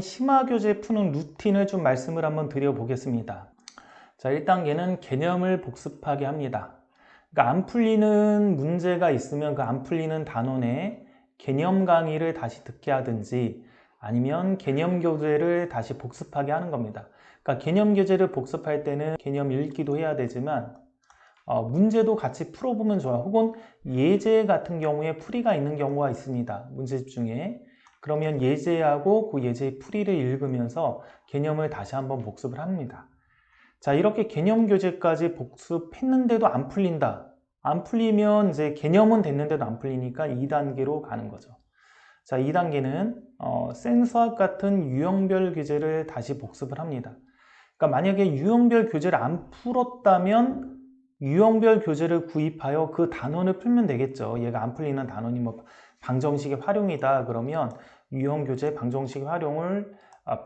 심화교재 푸는 루틴을 좀 말씀을 한번 드려보겠습니다. 자, 1단계는 개념을 복습하게 합니다. 그러니까 안 풀리는 문제가 있으면 그 안 풀리는 단원의 개념 강의를 다시 듣게 하든지 아니면 개념 교재를 다시 복습하게 하는 겁니다. 그러니까 개념 교재를 복습할 때는 개념 읽기도 해야 되지만 문제도 같이 풀어보면 좋아요. 혹은 예제 같은 경우에 풀이가 있는 경우가 있습니다. 문제집 중에. 그러면 예제하고 그 예제의 풀이를 읽으면서 개념을 다시 한번 복습을 합니다. 자, 이렇게 개념 교재까지 복습했는데도 안 풀린다. 안 풀리면 이제 개념은 됐는데도 안 풀리니까 2단계로 가는 거죠. 자, 2단계는 센수학 같은 유형별 교재를 다시 복습을 합니다. 그러니까 만약에 유형별 교재를 안 풀었다면 유형별 교재를 구입하여 그 단원을 풀면 되겠죠. 얘가 안 풀리는 단원이 뭐 방정식의 활용이다 그러면 유형 교재 방정식 활용을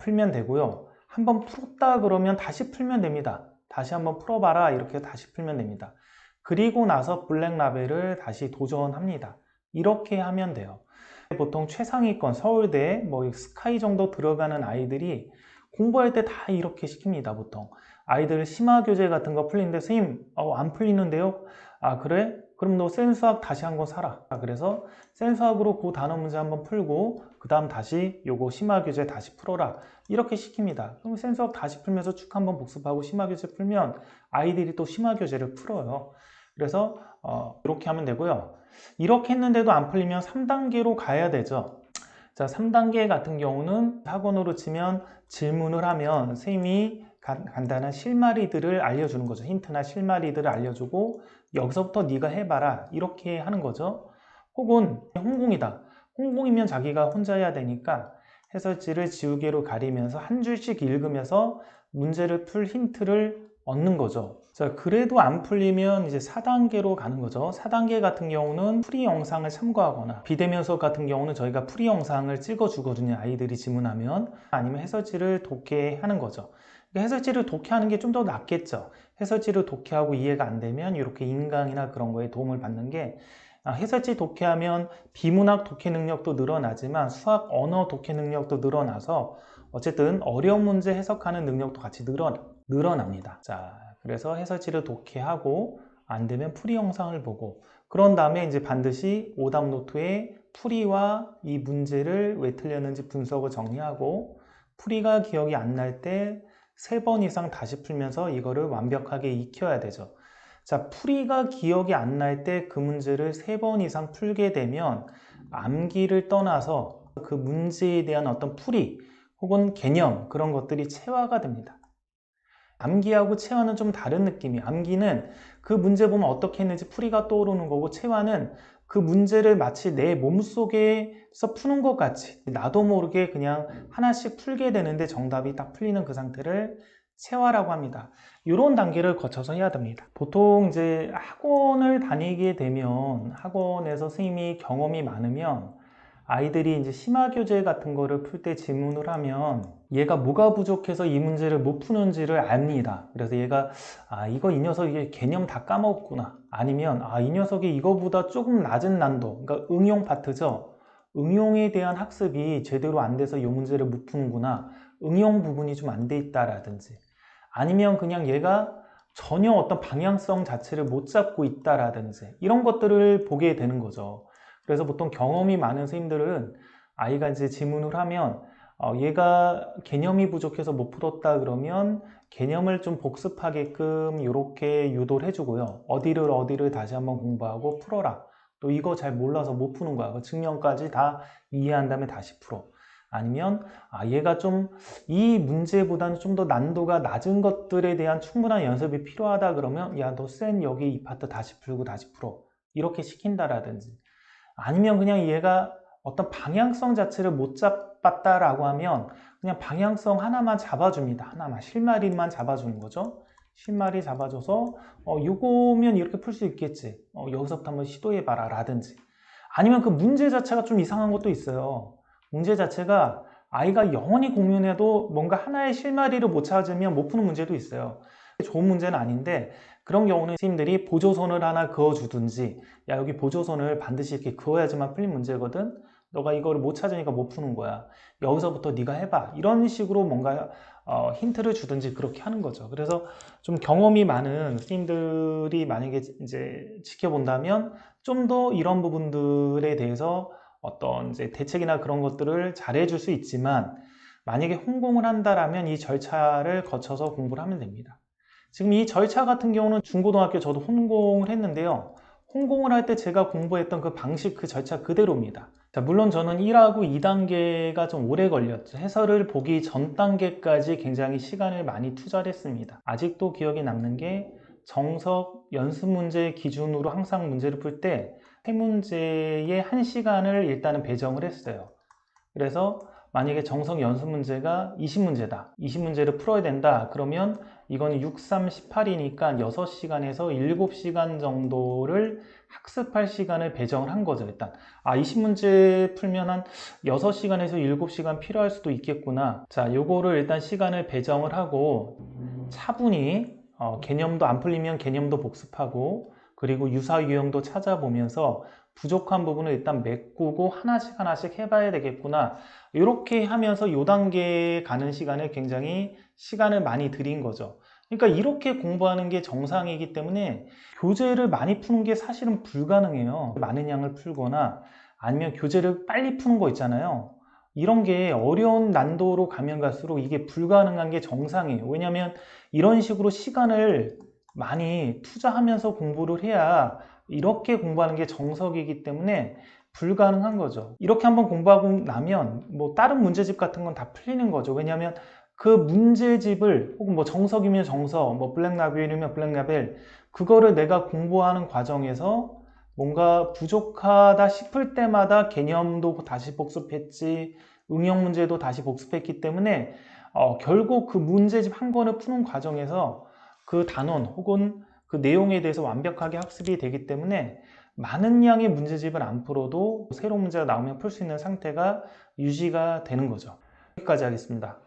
풀면 되고요. 한번 풀었다 그러면 다시 풀면 됩니다. 다시 한번 풀어봐라 이렇게 다시 풀면 됩니다. 그리고 나서 블랙라벨을 다시 도전합니다. 이렇게 하면 돼요. 보통 최상위권 서울대 뭐 스카이 정도 들어가는 아이들이 공부할 때 다 이렇게 시킵니다. 보통 아이들 심화교재 같은 거 풀리는데 선생님 안 풀리는데요? 아 그래? 그럼 너 센수학 다시 한번 사라. 그래서 센수학으로 그 단어 문제 한번 풀고 그 다음 다시 요거 심화교재 다시 풀어라 이렇게 시킵니다. 그럼 센수학 다시 풀면서 쭉 한번 복습하고 심화교재 풀면 아이들이 또 심화교재를 풀어요. 그래서 이렇게 하면 되고요. 이렇게 했는데도 안 풀리면 3단계로 가야 되죠. 자, 3단계 같은 경우는 학원으로 치면 질문을 하면 선생님이 간단한 실마리들을 알려주는 거죠. 힌트나 실마리들을 알려주고 여기서부터 네가 해봐라 이렇게 하는 거죠. 혹은 홍콩이다. 홍콩이면 자기가 혼자 해야 되니까 해설지를 지우개로 가리면서 한 줄씩 읽으면서 문제를 풀 힌트를 얻는 거죠. 자, 그래도 안 풀리면 이제 4단계로 가는 거죠. 4단계 같은 경우는 풀이 영상을 참고하거나 비대면 수업 같은 경우는 저희가 풀이 영상을 찍어 주거든요. 아이들이 지문하면 아니면 해설지를 독해하는 거죠. 해설지를 독해하는 게 좀 더 낫겠죠. 해설지를 독해하고 이해가 안 되면 이렇게 인강이나 그런 거에 도움을 받는 게 해설지 독해하면 비문학 독해 능력도 늘어나지만 수학 언어 독해 능력도 늘어나서 어쨌든 어려운 문제 해석하는 능력도 같이 늘어납니다. 자, 그래서 해설지를 독해하고 안 되면 풀이 영상을 보고 그런 다음에 이제 반드시 오답 노트에 풀이와 이 문제를 왜 틀렸는지 분석을 정리하고 풀이가 기억이 안 날 때 3번 이상 다시 풀면서 이거를 완벽하게 익혀야 되죠. 자, 풀이가 기억이 안 날 때 그 문제를 3번 이상 풀게 되면 암기를 떠나서 그 문제에 대한 어떤 풀이 혹은 개념 그런 것들이 체화가 됩니다. 암기하고 체화는 좀 다른 느낌이에요. 암기는 그 문제 보면 어떻게 했는지 풀이가 떠오르는 거고 체화는 그 문제를 마치 내 몸속에서 푸는 것 같이 나도 모르게 그냥 하나씩 풀게 되는데 정답이 딱 풀리는 그 상태를 체화라고 합니다. 이런 단계를 거쳐서 해야 됩니다. 보통 이제 학원을 다니게 되면 학원에서 선생님이 경험이 많으면 아이들이 이제 심화교재 같은 거를 풀 때 질문을 하면 얘가 뭐가 부족해서 이 문제를 못 푸는지를 압니다. 그래서 얘가 이거 이 녀석이 개념 다 까먹었구나. 아니면 이 녀석이 이거보다 조금 낮은 난도, 그러니까 응용 파트죠. 응용에 대한 학습이 제대로 안 돼서 이 문제를 못 푸는구나. 응용 부분이 좀 안 돼 있다라든지 아니면 그냥 얘가 전혀 어떤 방향성 자체를 못 잡고 있다라든지 이런 것들을 보게 되는 거죠. 그래서 보통 경험이 많은 선생님들은 아이가 이제 질문을 하면 얘가 개념이 부족해서 못 풀었다 그러면 개념을 좀 복습하게끔 이렇게 유도를 해주고요. 어디를 다시 한번 공부하고 풀어라. 또 이거 잘 몰라서 못 푸는 거야. 그 증명까지 다 이해한 다음에 다시 풀어. 아니면 얘가 좀 이 문제보다는 좀 더 난도가 낮은 것들에 대한 충분한 연습이 필요하다 그러면 야, 너 쌤 여기 이 파트 다시 풀고 다시 풀어. 이렇게 시킨다라든지 아니면 그냥 얘가 어떤 방향성 자체를 못 잡았다라고 하면 그냥 방향성 하나만 잡아줍니다. 하나만 실마리만 잡아주는 거죠. 실마리 잡아줘서 요거면 이렇게 풀 수 있겠지. 여기서부터 한번 시도해봐라 라든지 아니면 그 문제 자체가 좀 이상한 것도 있어요. 문제 자체가 아이가 영원히 공면해도 뭔가 하나의 실마리를 못 찾으면 못 푸는 문제도 있어요. 좋은 문제는 아닌데 그런 경우는 선생님들이 보조선을 하나 그어주든지 야 여기 보조선을 반드시 이렇게 그어야지만 풀린 문제거든 너가 이거를 못 찾으니까 못 푸는 거야. 여기서부터 네가 해봐. 이런 식으로 뭔가 힌트를 주든지 그렇게 하는 거죠. 그래서 좀 경험이 많은 선생님들이 만약에 이제 지켜본다면 좀 더 이런 부분들에 대해서 어떤 이제 대책이나 그런 것들을 잘해줄 수 있지만, 만약에 혼공을 한다라면 이 절차를 거쳐서 공부를 하면 됩니다. 지금 이 절차 같은 경우는 중고등학교 저도 혼공을 했는데요. 혼공을 할 때 제가 공부했던 그 방식, 그 절차 그대로입니다. 자, 물론 저는 1하고 2단계가 좀 오래 걸렸죠. 해설을 보기 전 단계까지 굉장히 시간을 많이 투자를 했습니다. 아직도 기억에 남는 게 정석 연습 문제 기준으로 항상 문제를 풀 때 세 문제에 1시간을 일단은 배정을 했어요. 그래서 만약에 정석 연습 문제가 20문제다. 20문제를 풀어야 된다. 그러면 이거는 6, 3, 18이니까 6시간에서 7시간 정도를 학습할 시간을 배정을 한 거죠, 일단. 20문제 풀면 한 6시간에서 7시간 필요할 수도 있겠구나. 자, 요거를 일단 시간을 배정을 하고 차분히 개념도 안 풀리면 개념도 복습하고, 그리고 유사 유형도 찾아보면서 부족한 부분을 일단 메꾸고 하나씩 하나씩 해봐야 되겠구나. 이렇게 하면서 요 단계에 가는 시간에 굉장히 시간을 많이 들인 거죠. 그러니까 이렇게 공부하는 게 정상이기 때문에 교재를 많이 푸는 게 사실은 불가능해요. 많은 양을 풀거나 아니면 교재를 빨리 푸는 거 있잖아요. 이런 게 어려운 난도로 가면 갈수록 이게 불가능한 게 정상이에요. 왜냐하면 이런 식으로 시간을 많이 투자하면서 공부를 해야 이렇게 공부하는 게 정석이기 때문에 불가능한 거죠. 이렇게 한번 공부하고 나면 뭐 다른 문제집 같은 건 다 풀리는 거죠. 왜냐하면 그 문제집을, 혹은 뭐 정석이면 정석, 뭐 블랙라벨이면 블랙라벨, 그거를 내가 공부하는 과정에서 뭔가 부족하다 싶을 때마다 개념도 다시 복습했지, 응용 문제도 다시 복습했기 때문에 결국 그 문제집 한 권을 푸는 과정에서 그 단원 혹은 그 내용에 대해서 완벽하게 학습이 되기 때문에 많은 양의 문제집을 안 풀어도 새로운 문제가 나오면 풀 수 있는 상태가 유지가 되는 거죠. 여기까지 하겠습니다.